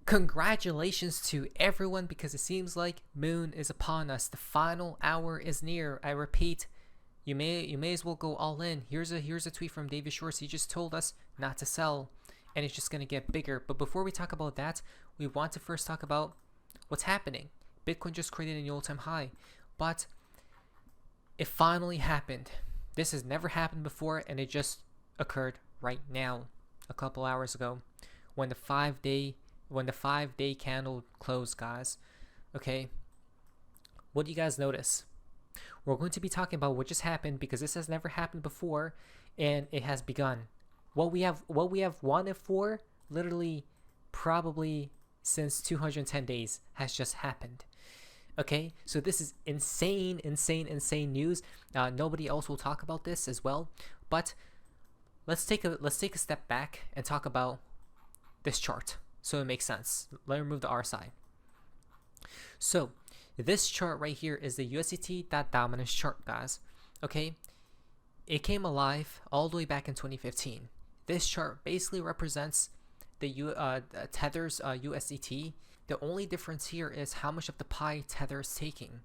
Congratulations to everyone, because it seems like moon is upon us. The final hour is near. I repeat, you may as well go all in. Here's a tweet from David Schwartz. He just told us not to sell, and it's just gonna get bigger. But before we talk about that, we want to first talk about what's happening. Bitcoin just created a new all-time high, but it finally happened. This has never happened before, and it just occurred right now, a couple hours ago, when the 5-day candle closed, guys. Okay, what do you guys notice? We're going to be talking about what just happened, because this has never happened before, and it has begun. What we have wanted for literally probably since 210 days has just happened. Okay, so this is insane news. Nobody else will talk about this as well, but let's take a step back and talk about this chart so it makes sense. Let me remove the RSI. So this chart right here is the USDT.dominance chart, guys. Okay, it came alive all the way back in 2015. This chart basically represents the Tether's USDT. The only difference here is how much of the pie Tether is taking,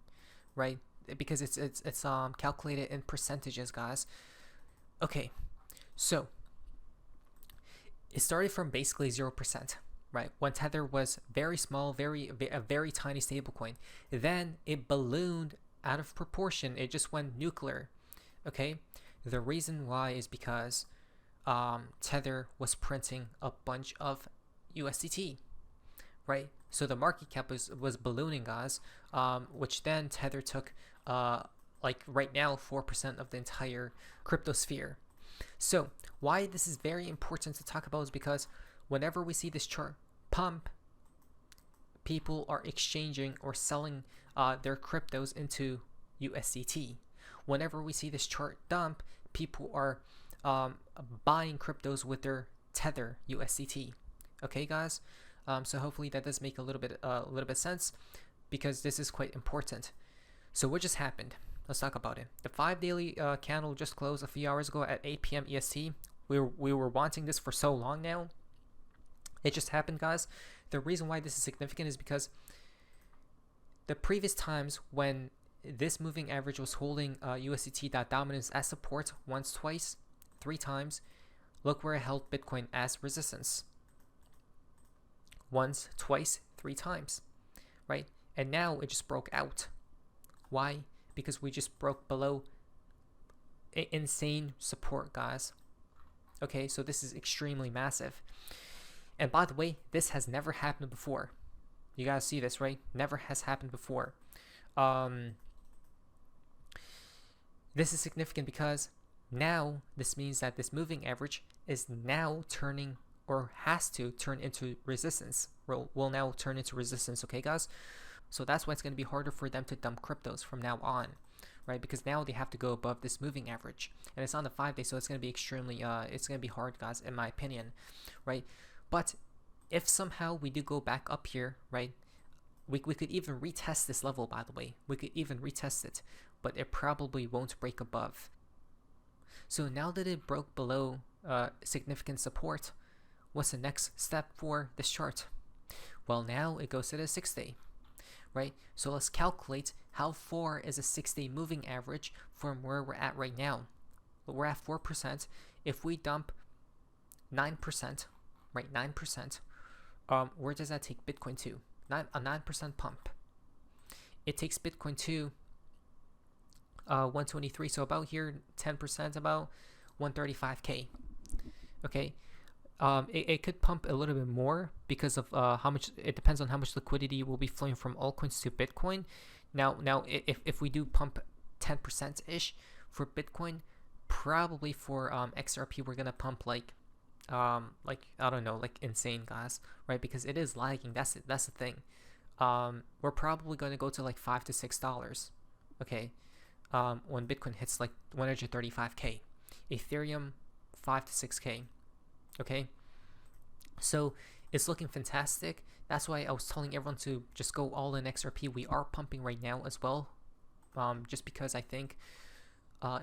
right? Because it's calculated in percentages, guys. Okay, so it started from basically 0%, right? When Tether was very small, a very tiny stablecoin. Then it ballooned out of proportion. It just went nuclear. Okay, the reason why is because Tether was printing a bunch of USDT, right? So the market cap was ballooning, guys, which then Tether took like right now 4% of the entire crypto sphere. So why this is very important to talk about is because whenever we see this chart pump, people are exchanging or selling their cryptos into USDT. Whenever we see this chart dump, people are buying cryptos with their Tether USDT. Okay, guys. So hopefully that does make a little bit sense, because this is quite important. So what just happened? Let's talk about it. The 5-daily candle just closed a few hours ago at 8 p.m. EST. We were wanting this for so long now. It just happened, guys. The reason why this is significant is because the previous times when this moving average was holding USDT.dominance as support once, twice, 3 times, look where it held Bitcoin as resistance. Once, twice, 3 times, right? And now it just broke out. Why? Because we just broke below insane support, guys. Okay, so this is extremely massive. And by the way, this has never happened before. You guys see this, right? Never has happened before. This is significant because now this means that this moving average is now turning, or has to turn, into resistance. Will now turn into resistance, okay, guys? So that's why it's going to be harder for them to dump cryptos from now on, right? Because now they have to go above this moving average, and it's on the 5-day, so it's going to be extremely it's going to be hard, guys, in my opinion, right? But if somehow we do go back up here, right, we could even retest this level. By the way, we could even retest it, but it probably won't break above. So now that it broke below significant support, what's the next step for this chart? Well, now it goes to the 6-day, right? So let's calculate how far is a 6-day moving average from where we're at right now. We're at 4%. If we dump 9%, right, 9%, where does that take Bitcoin to? A 9% pump. It takes Bitcoin to 123, so about here, 10%, about 135K. Okay. It could pump a little bit more because of how much. It depends on how much liquidity will be flowing from altcoins to Bitcoin. Now, if we do pump 10% ish for Bitcoin, probably for XRP we're gonna pump like I don't know, like insane, guys, right? Because it is lagging. That's the thing. We're probably gonna go to like $5 to $6. Okay, when Bitcoin hits like 135K, Ethereum 5 to 6K. Okay, so it's looking fantastic. That's why I was telling everyone to just go all in XRP. We are pumping right now as well, just because I think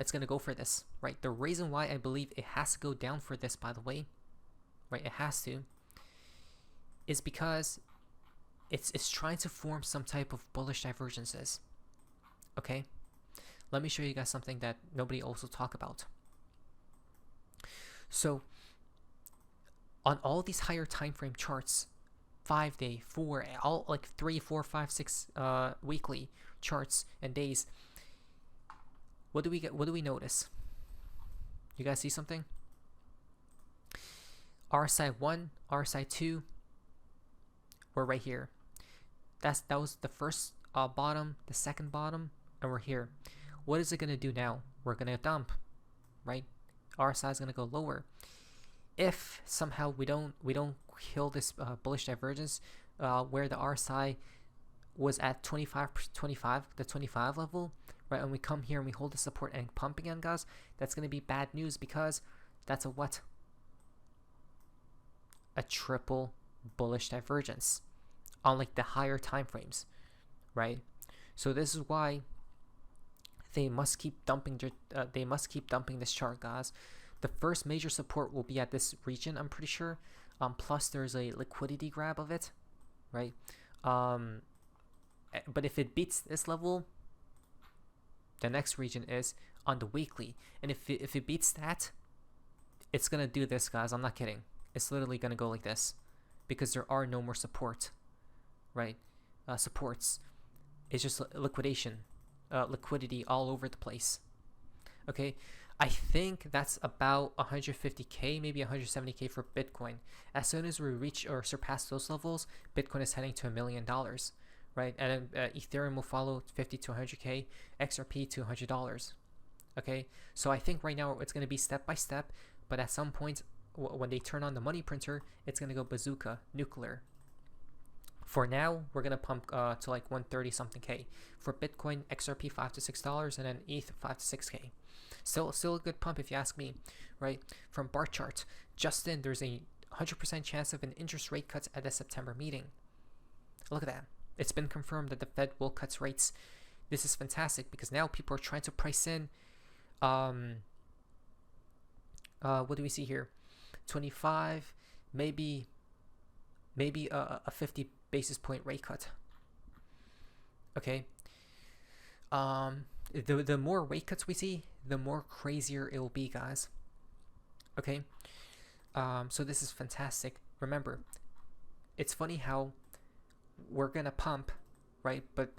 it's gonna go for this, right? The reason why I believe it has to go down for this, by the way, right, it has to, is because it's trying to form some type of bullish divergences. Okay, let me show you guys something that nobody also talk about. So on all these higher time frame charts, 5-day, 4, all like 3, 4, 5, 6 weekly charts and days, what do we get? What do we notice? You guys see something? RSI 1, RSI 2, we're right here. That was the first bottom, the second bottom, and we're here. What is it gonna do now? We're gonna dump, right? RSI is gonna go lower. If somehow we don't kill this bullish divergence, where the RSI was at 25, the 25 level, right? And we come here and we hold the support and pump again, guys. That's gonna be bad news because that's a what? A triple bullish divergence on like the higher time frames, right? So this is why they must keep dumping. They must keep dumping this chart, guys. The first major support will be at this region, I'm pretty sure. Plus there's a liquidity grab of it, right? But if it beats this level, the next region is on the weekly, and if it beats that, it's gonna do this, guys. I'm not kidding. It's literally gonna go like this, because there are no more support, right? Supports. It's just liquidation, liquidity all over the place. Okay, I think that's about 150k, maybe 170k for Bitcoin. As soon as we reach or surpass those levels, Bitcoin is heading to $1 million, right? And Ethereum will follow 50 to 100k, XRP to $100. Okay, so I think right now it's gonna be step by step, but at some point, when they turn on the money printer, it's gonna go bazooka, nuclear. For now, we're gonna pump to like 130 something k for Bitcoin, XRP $5 to $6, and then ETH 5 to 6k. Still a good pump if you ask me, right? From bar chart, just in, there's a 100% chance of an interest rate cut at the September meeting. Look at that. It's been confirmed that the Fed will cut rates. This is fantastic because now people are trying to price in. What do we see here? 25, maybe a 50 basis point rate cut. Okay. The more rate cuts we see, the more crazier it will be, guys. Okay. So this is fantastic. Remember, it's funny how we're gonna pump, right? But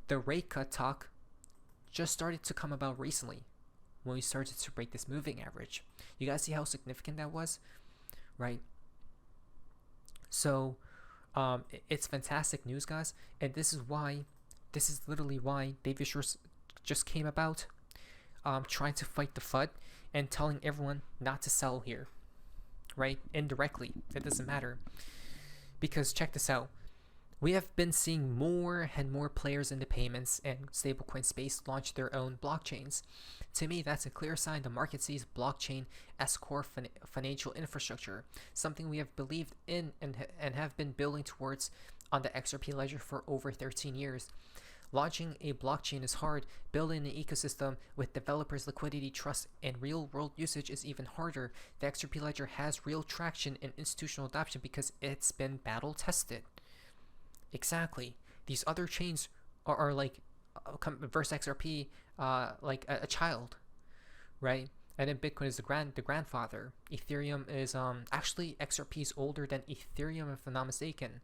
the rate cut talk just started to come about recently when we started to break this moving average. You guys see how significant that was, right? So it's fantastic news, guys, and this is literally why David Schwartz just came about, trying to fight the FUD and telling everyone not to sell here, right? Indirectly, it doesn't matter, because check this out. We have been seeing more and more players in the payments and stablecoin space launch their own blockchains. To me, that's a clear sign the market sees blockchain as core financial infrastructure, something we have believed in and have been building towards on the XRP ledger for over 13 years. Launching a blockchain is hard. Building an ecosystem with developers' liquidity, trust, and real-world usage is even harder. The XRP ledger has real traction and institutional adoption because it's been battle-tested. Exactly. These other chains are like versus XRP, like a child, right? And then Bitcoin is the grandfather. Ethereum is actually XRP is older than Ethereum, if I'm not mistaken,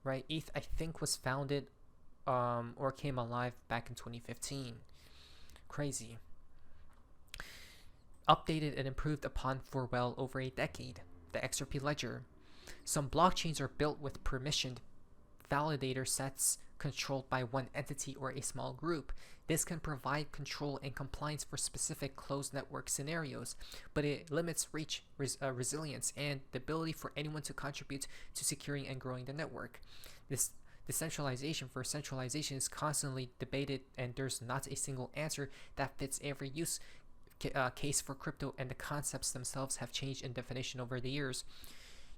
right? ETH I think was founded or came alive back in 2015. Crazy. Updated and improved upon for well over a decade. The XRP ledger. Some blockchains are built with permissioned validator sets controlled by one entity or a small group. This can provide control and compliance for specific closed network scenarios, but it limits reach, resilience, and the ability for anyone to contribute to securing and growing the network. This decentralization for centralization is constantly debated, and there's not a single answer that fits every use case for crypto, and the concepts themselves have changed in definition over the years.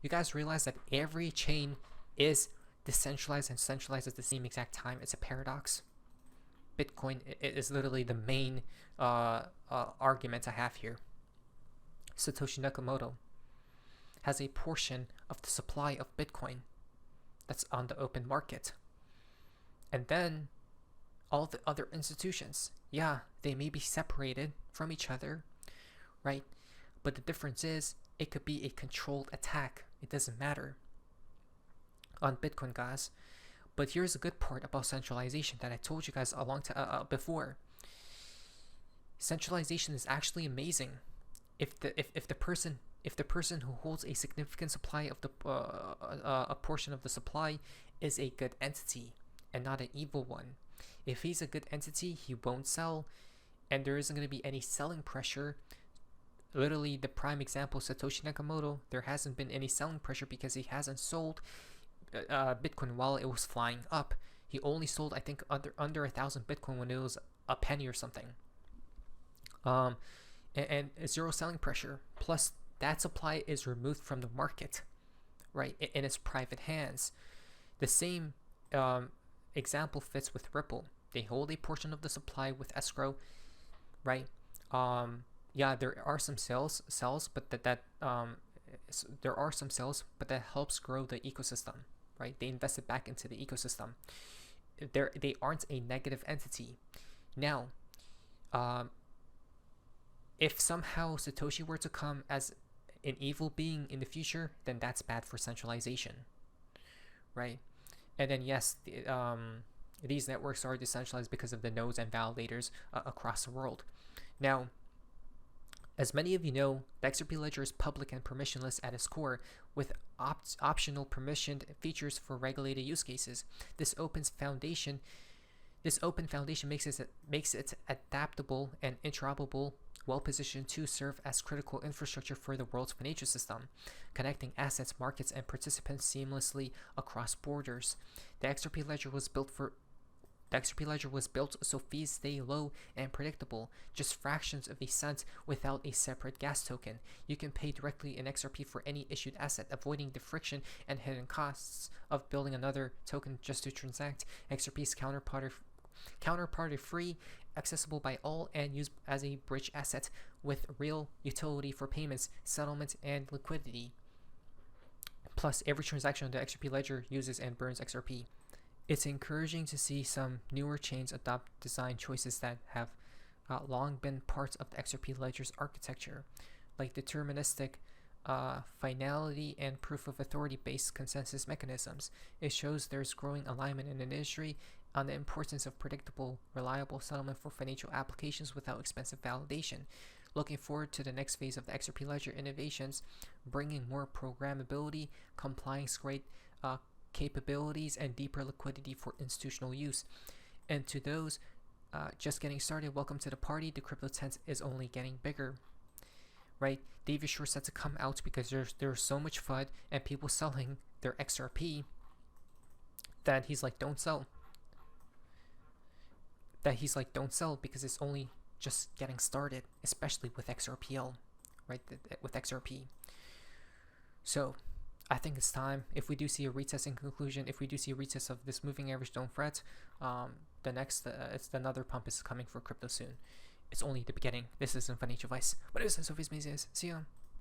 You guys realize that every chain is decentralized and centralized at the same exact time? It's a paradox. Bitcoin is literally the main argument I have here. Satoshi Nakamoto has a portion of the supply of Bitcoin. that's on the open market. And then all the other institutions, yeah, they may be separated from each other, right? But the difference is it could be a controlled attack. It doesn't matter on Bitcoin, guys. But here's a good part about centralization that I told you guys a long time before. Centralization is actually amazing. If the person who holds a significant supply of the a portion of the supply is a good entity and not an evil one. If he's a good entity, he won't sell, and there isn't going to be any selling pressure. Literally, the prime example, Satoshi Nakamoto, there hasn't been any selling pressure because he hasn't sold Bitcoin while it was flying up. He only sold, I think, under 1,000 Bitcoin when it was a penny or something. And zero selling pressure. Plus, that supply is removed from the market, right, in its private hands. The same example fits with Ripple. They hold a portion of the supply with escrow, right? Yeah, there are some sales, but there are some sales, but that helps grow the ecosystem, right? They invest it back into the ecosystem. They aren't a negative entity. Now, if somehow Satoshi were to come as an evil being in the future, then that's bad for centralization, right? And then yes, these networks are decentralized because of the nodes and validators across the world. Now, as many of you know, the XRP ledger is public and permissionless at its core, with optional permissioned features for regulated use cases. This open foundation makes it adaptable and interoperable, well-positioned to serve as critical infrastructure for the world's financial system, connecting assets, markets, and participants seamlessly across borders. The XRP ledger was built so fees stay low and predictable, just fractions of a cent without a separate gas token. You can pay directly in XRP for any issued asset, avoiding the friction and hidden costs of building another token just to transact. XRP is counterparty free, accessible by all, and used as a bridge asset with real utility for payments, settlement, and liquidity. Plus, every transaction on the XRP ledger uses and burns XRP. It's encouraging to see some newer chains adopt design choices that have long been parts of the XRP ledger's architecture, like deterministic finality and proof of authority based consensus mechanisms. It shows there's growing alignment in the industry on the importance of predictable, reliable settlement for financial applications without expensive validation. Looking forward to the next phase of the XRP ledger innovations, bringing more programmability, compliance-grade capabilities, and deeper liquidity for institutional use. And to those just getting started, welcome to the party. The crypto tent is only getting bigger, right? David Shore said to come out because there's so much FUD and people selling their XRP that he's like, don't sell. Don't sell because it's only just getting started, especially with XRPL, right? With XRP. So I think it's time. If we do see a retest in conclusion, if we do see a retest of this moving average, don't fret. The next, it's another pump is coming for crypto soon. It's only the beginning. This isn't financial advice. But it is Sophie's Mazes. See ya.